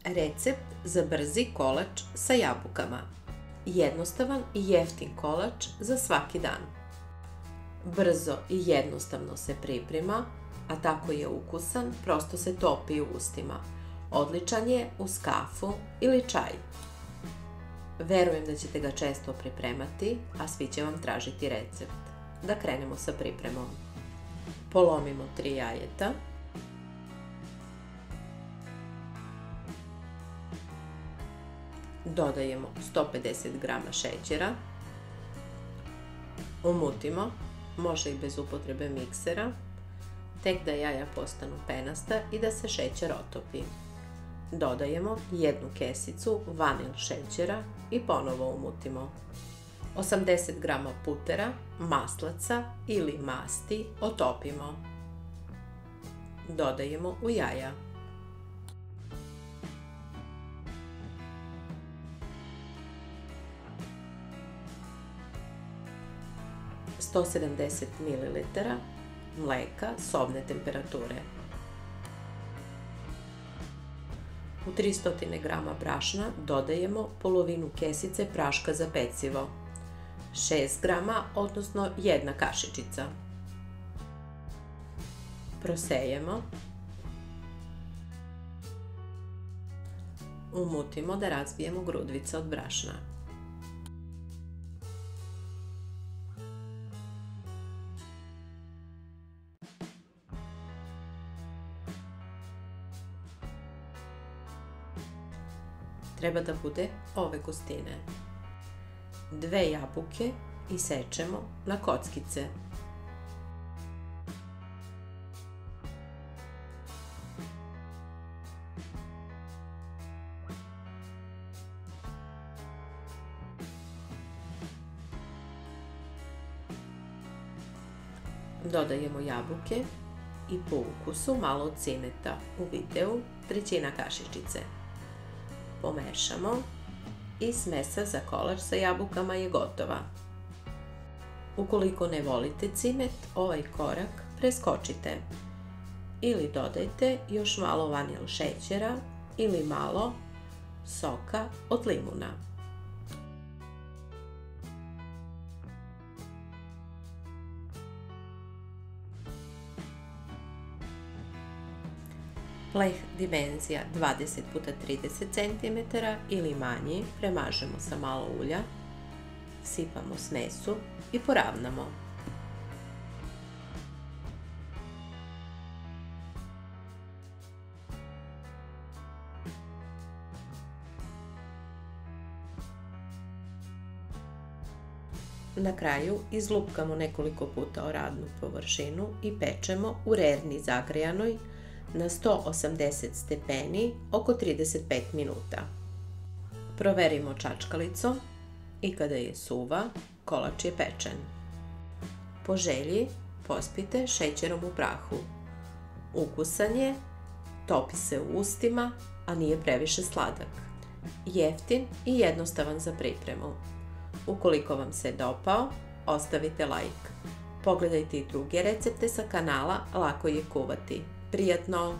Recept za brzi kolač sa jabukama. Jednostavan i jeftin kolač za svaki dan. Brzo i jednostavno se priprema, a tako je ukusan, prosto se topi u ustima. Odličan je uz kafu ili čaj. Verujem da ćete ga često pripremati, a svi će vam tražiti recept. Da krenemo sa pripremom. Polomimo 3 jajeta. Dodajemo 150 g šećera. Umutimo, može i bez upotrebe miksera, tek da jaja postanu penasta i da se šećer otopi. Dodajemo 1 kesicu vanil šećera i ponovo umutimo. 80 g putera, maslaca ili masti otopimo. Dodajemo u jaja. Sto 70 ml mleka sobne temperature. U 300 g brašna dodajemo polovinu kesice praška za pecivo, 6 g, odnosno 1 kašičica. Prosejemo. Umutimo da razbijemo grudvice od brašna. Treba da bude ove gustine. 2 jabuke isečemo na kockice. Dodajemo jabuke i po ukusu malo cineta, u videu 1/3 kašičice. Pomešamo i smesa za kolač sa jabukama je gotova. Ukoliko ne volite cimet, ovaj korak preskočite. Ili dodajte još malo vanil šećera ili malo soka od limuna. Pleh dimenzija 20x30 cm ili manji premažemo sa malo ulja, sipamo smesu i poravnamo. Na kraju izlupkamo nekoliko puta o radnu površinu i pečemo u rerni zagrejanoj na 180 stepeni oko 35 minuta. Proverimo čačkalicom i kada je suva, kolač je pečen. Po želji pospite šećerom u prahu. Ukusan je, topi se u ustima, a nije previše sladak. Jeftin i jednostavan za pripremu. Ukoliko vam se dopao, ostavite like. Pogledajte i druge recepte sa kanala Lako je kuvati. Prijatno!